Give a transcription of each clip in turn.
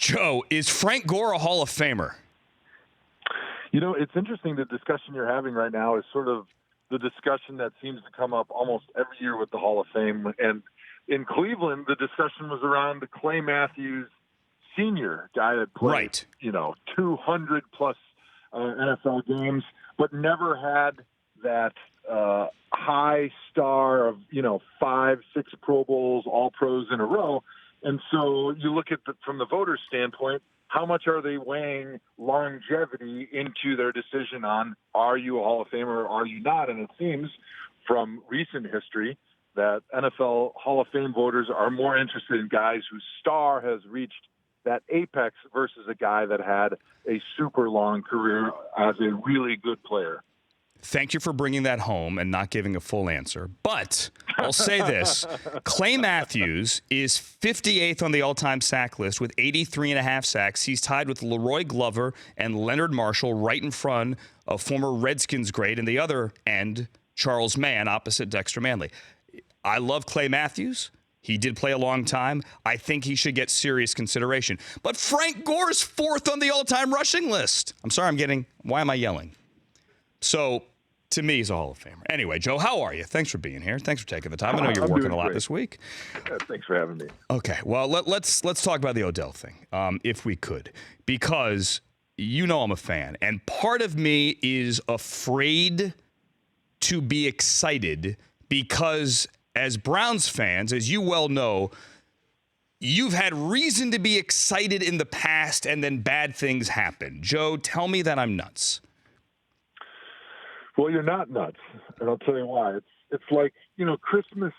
Joe, is Frank Gore a Hall of Famer? You know, it's interesting. The discussion you're having right now is sort of the discussion that seems to come up almost every year with the Hall of Fame. And in Cleveland, the discussion was around the Clay Matthews Sr., guy that played, 200 plus NFL games, but never had that high star of, 5, 6 Pro Bowls, all pros in a row. And so you look at from the voter's standpoint, how much are they weighing longevity into their decision on, are you a Hall of Famer or are you not? And it seems from recent history that NFL Hall of Fame voters are more interested in guys whose star has reached that apex versus a guy that had a super long career as a really good player. Thank you for bringing that home and not giving a full answer. But I'll say this. Clay Matthews is 58th on the all-time sack list with 83.5 sacks. He's tied with Leroy Glover and Leonard Marshall right in front of former Redskins great, and the other end, Charles Mann, opposite Dexter Manley. I love Clay Matthews. He did play a long time. I think he should get serious consideration. But Frank Gore's 4th on the all-time rushing list. I'm sorry, why am I yelling? So, to me, he's a Hall of Famer. Anyway, Joe, how are you? Thanks for being here. Thanks for taking the time. I know you're working a lot this week. Yeah, thanks for having me. Okay, well, let's talk about the Odell thing, if we could, because I'm a fan, and part of me is afraid to be excited because, as Browns fans, as you well know, you've had reason to be excited in the past, and then bad things happen. Joe, tell me that I'm nuts. Well, you're not nuts, and I'll tell you why. It's like, Christmas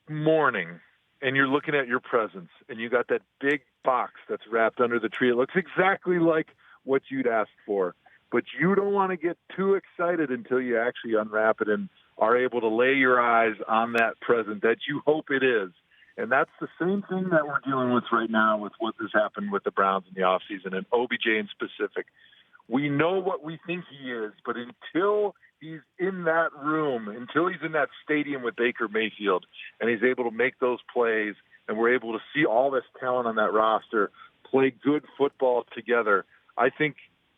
morning, and you're looking at your presents, and you got that big box that's wrapped under the tree. It looks exactly like what you'd asked for, but you don't want to get too excited until you actually unwrap it and are able to lay your eyes on that present that you hope it is. And that's the same thing that we're dealing with right now with what has happened with the Browns in the offseason and OBJ in specific. We know what we think he is, but until he's in that room, until he's in that stadium with Baker Mayfield, and he's able to make those plays, and we're able to see all this talent on that roster play good football together, I think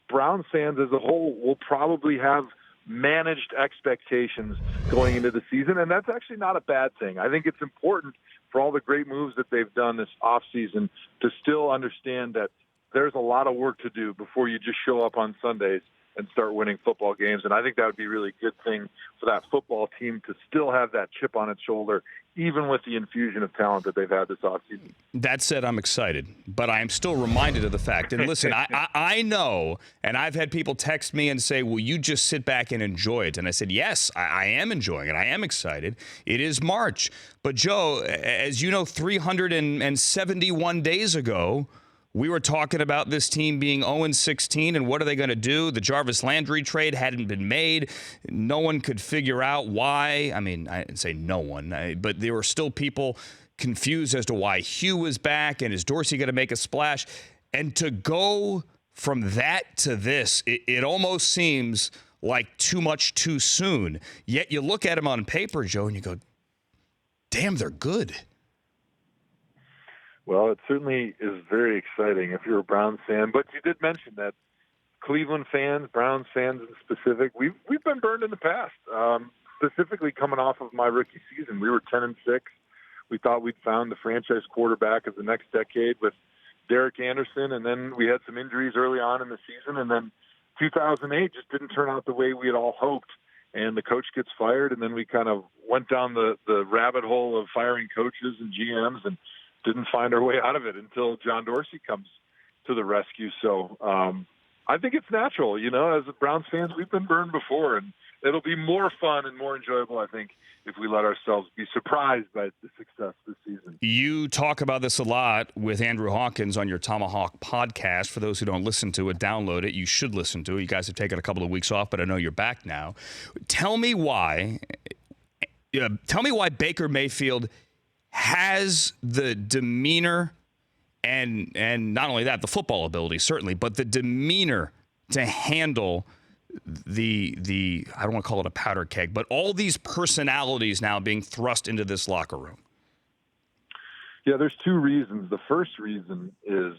Browns fans as a whole will probably have managed expectations going into the season, and that's actually not a bad thing. I think it's important for all the great moves that they've done this offseason to still understand that there's a lot of work to do before you just show up on Sundays and start winning football games. And I think that would be a really good thing for that football team to still have that chip on its shoulder, even with the infusion of talent that they've had this offseason. That said, I'm excited, but I am still reminded of the fact. And listen, I know, and I've had people text me and say, will you just sit back and enjoy it? And I said, yes, I am enjoying it. I am excited. It is March. But, Joe, as you know, 371 days ago, we were talking about this team being 0-16, and what are they going to do? The Jarvis Landry trade hadn't been made. No one could figure out why. I mean, I didn't say no one, but there were still people confused as to why Hugh was back, and is Dorsey going to make a splash? And to go from that to this, it almost seems like too much too soon. Yet you look at them on paper, Joe, and you go, damn, they're good. Well, it certainly is very exciting if you're a Browns fan. But you did mention that Cleveland fans, Browns fans in specific, we've been burned in the past. Specifically coming off of my rookie season, we were 10-6. We thought we'd found the franchise quarterback of the next decade with Derek Anderson, and then we had some injuries early on in the season, and then 2008 just didn't turn out the way we had all hoped. And the coach gets fired, and then we kind of went down the rabbit hole of firing coaches and GMs and didn't find our way out of it until John Dorsey comes to the rescue. So I think it's natural, as Browns fans, we've been burned before, and it'll be more fun and more enjoyable, I think, if we let ourselves be surprised by the success this season. You talk about this a lot with Andrew Hawkins on your Tomahawk podcast. For those who don't listen to it, download it. You should listen to it. You guys have taken a couple of weeks off, but I know you're back now. Tell me why Baker Mayfield has the demeanor and not only that, the football ability, certainly, but the demeanor to handle the I don't want to call it a powder keg, but all these personalities now being thrust into this locker room. Yeah, there's two reasons. The first reason is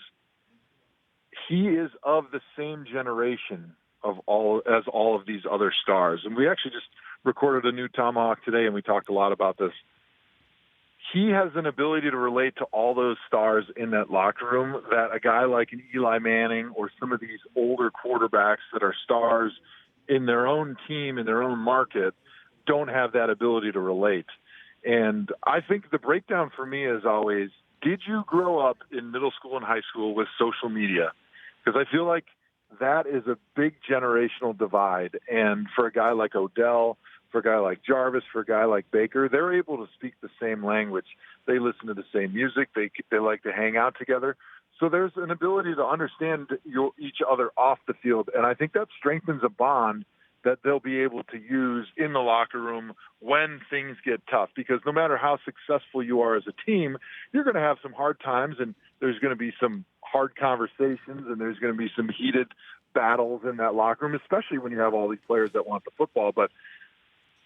he is of the same generation of all of these other stars. And we actually just recorded a new Tomahawk today, and we talked a lot about this. He has an ability to relate to all those stars in that locker room that a guy like an Eli Manning or some of these older quarterbacks that are stars in their own team, in their own market, don't have that ability to relate. And I think the breakdown for me is always, did you grow up in middle school and high school with social media? Because I feel like that is a big generational divide. And for a guy like Odell, for a guy like Jarvis, for a guy like Baker, they're able to speak the same language. They listen to the same music. They like to hang out together. So there's an ability to understand each other off the field. And I think that strengthens a bond that they'll be able to use in the locker room when things get tough. Because no matter how successful you are as a team, you're going to have some hard times, and there's going to be some hard conversations, and there's going to be some heated battles in that locker room, especially when you have all these players that want the football. But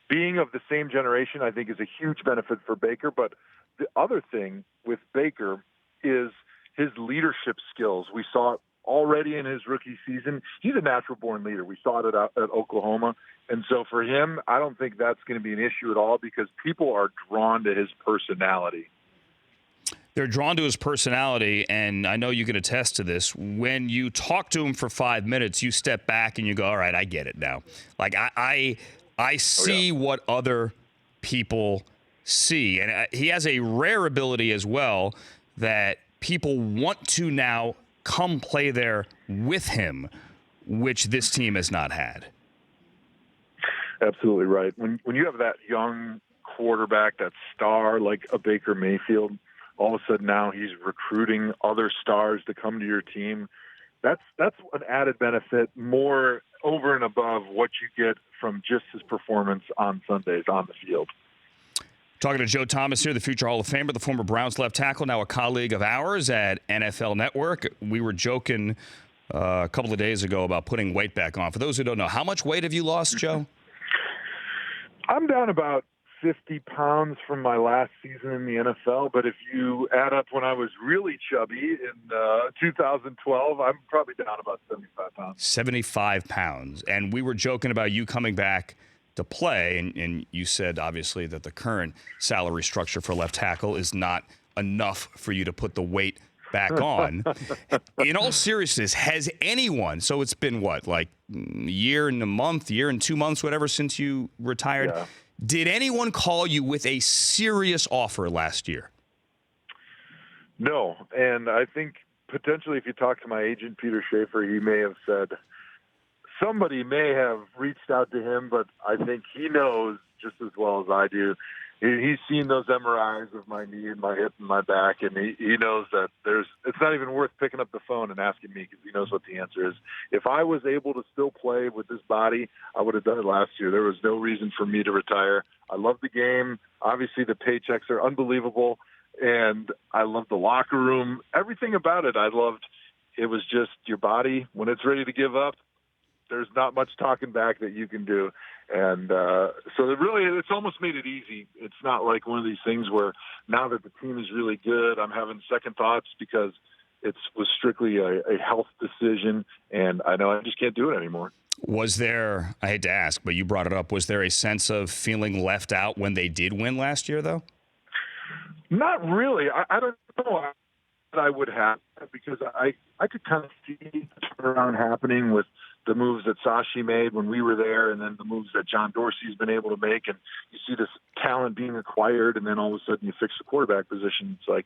being of the same generation, I think, is a huge benefit for Baker. But the other thing with Baker is his leadership skills. We saw it already in his rookie season. He's a natural-born leader. We saw it at Oklahoma. And so for him, I don't think that's going to be an issue at all because people are drawn to his personality. They're drawn to his personality, and I know you can attest to this. When you talk to him for 5 minutes, you step back and you go, all right, I get it now. Like, I see what other people see. And he has a rare ability as well that people want to now come play there with him, which this team has not had. Absolutely right. When you have that young quarterback, that star like a Baker Mayfield, all of a sudden now he's recruiting other stars to come to your team. That's an added benefit, more over and above what you get from just his performance on Sundays on the field. Talking to Joe Thomas here, the future Hall of Famer, the former Browns left tackle, now a colleague of ours at NFL Network. We were joking a couple of days ago about putting weight back on. For those who don't know, how much weight have you lost, Joe? I'm down about 50 pounds from my last season in the NFL, but if you add up when I was really chubby in 2012, I'm probably down about 75 pounds. 75 pounds. And we were joking about you coming back to play, and you said, obviously, that the current salary structure for left tackle is not enough for you to put the weight back on. In all seriousness, has anyone, so it's been what, like year and 2 months, whatever, since you retired, Yeah. Did anyone call you with a serious offer last year? No, and I think potentially if you talk to my agent, Peter Schaefer, he may have said somebody may have reached out to him, but I think he knows just as well as I do. He's seen those MRIs of my knee and my hip and my back, and he knows that it's not even worth picking up the phone and asking me because he knows what the answer is. If I was able to still play with this body, I would have done it last year. There was no reason for me to retire. I love the game. Obviously, the paychecks are unbelievable, and I love the locker room. Everything about it I loved. It was just your body, when it's ready to give up, there's not much talking back that you can do. And so it's almost made it easy. It's not like one of these things where now that the team is really good, I'm having second thoughts because it was strictly a health decision, and I know I just can't do it anymore. Was there, I hate to ask, but you brought it up, was there a sense of feeling left out when they did win last year, though? Not really. I don't know that I would have, because I could kind of see the turnaround happening with the moves that Sashi made when we were there, and then the moves that John Dorsey's been able to make, and you see this talent being acquired, and then all of a sudden you fix the quarterback position. It's like,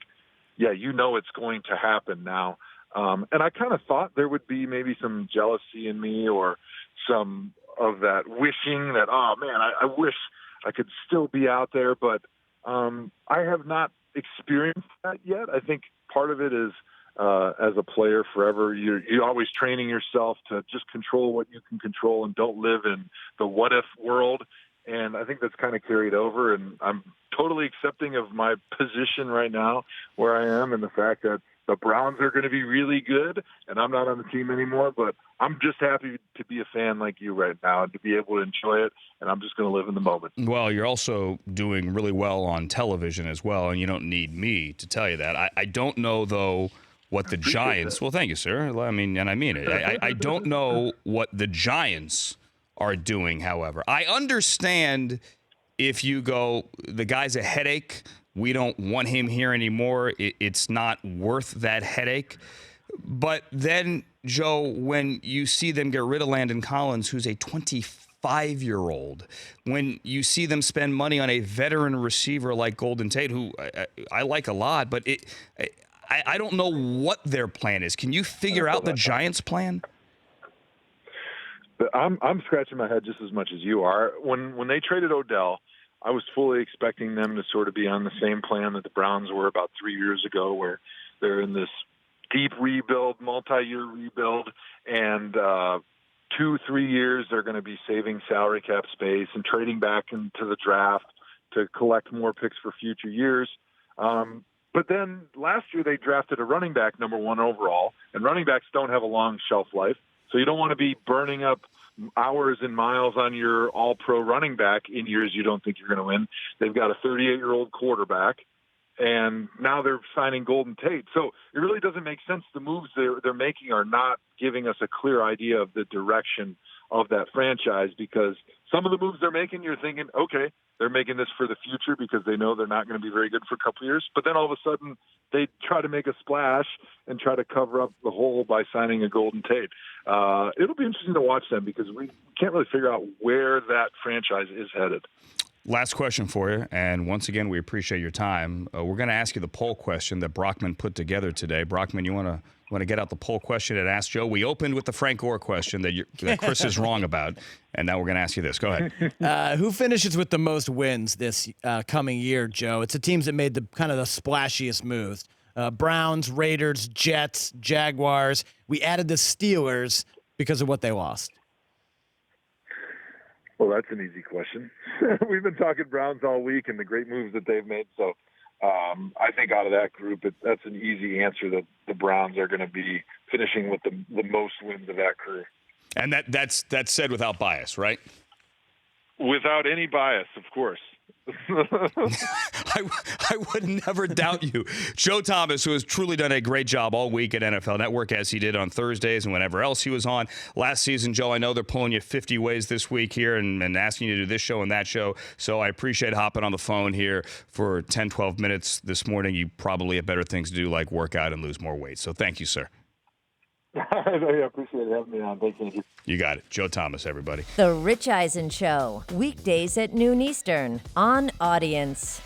yeah, you know it's going to happen now. And I kind of thought there would be maybe some jealousy in me or some of that wishing that, oh, man, I wish I could still be out there, but I have not experienced that yet. I think part of it is as a player forever, you're always training yourself to just control what you can control and don't live in the what-if world. And I think that's kind of carried over. And I'm totally accepting of my position right now where I am and the fact that the Browns are going to be really good and I'm not on the team anymore. But I'm just happy to be a fan like you right now and to be able to enjoy it. And I'm just going to live in the moment. Well, you're also doing really well on television as well, and you don't need me to tell you that. I don't know, though, what the Giants. Well, thank you, sir. I mean it. I don't know what the Giants are doing. However, I understand if you go, the guy's a headache. We don't want him here anymore. It's not worth that headache. But then, Joe, when you see them get rid of Landon Collins, who's a 25-year-old, when you see them spend money on a veteran receiver like Golden Tate, who I like a lot, but I don't know what their plan is. Can you figure out the Giants' plan? I'm scratching my head just as much as you are. When they traded Odell, I was fully expecting them to sort of be on the same plan that the Browns were about 3 years ago, where they're in this deep rebuild, multi-year rebuild, and 2-3 years they're going to be saving salary cap space and trading back into the draft to collect more picks for future years. But then last year they drafted a running back, number 1 overall, and running backs don't have a long shelf life, so you don't want to be burning up hours and miles on your all-pro running back in years you don't think you're going to win. They've got a 38-year-old quarterback, and now they're signing Golden Tate. So it really doesn't make sense. The moves they're making are not giving us a clear idea of the direction of that franchise, because some of the moves they're making, you're thinking, okay, they're making this for the future because they know they're not going to be very good for a couple of years. But then all of a sudden they try to make a splash and try to cover up the hole by signing a Golden Tate. It'll be interesting to watch them because we can't really figure out where that franchise is headed. Last question for you, and once again, we appreciate your time. We're going to ask you the poll question that Brockman put together today. Brockman, you want to get out the poll question and ask Joe? We opened with the Frank Gore question that Chris is wrong about, and now we're going to ask you this. Go ahead. Who finishes with the most wins this coming year, Joe? It's the teams that made the kind of the splashiest moves. Browns, Raiders, Jets, Jaguars. We added the Steelers because of what they lost. Well, that's an easy question. We've been talking Browns all week and the great moves that they've made. So I think out of that group, that's an easy answer that the Browns are going to be finishing with the most wins of that crew. And that's said without bias, right? Without any bias, of course. I would never doubt you. Joe Thomas, who has truly done a great job all week at NFL Network, as he did on Thursdays and whenever else he was on. Last season, Joe, I know they're pulling you 50 ways this week here and asking you to do this show and that show. So I appreciate hopping on the phone here for 10, 12 minutes this morning. You probably have better things to do, like work out and lose more weight. So thank you, sir. I appreciate having me on. Thank you. You got it. Joe Thomas, everybody. The Rich Eisen Show, weekdays at noon Eastern on Audience.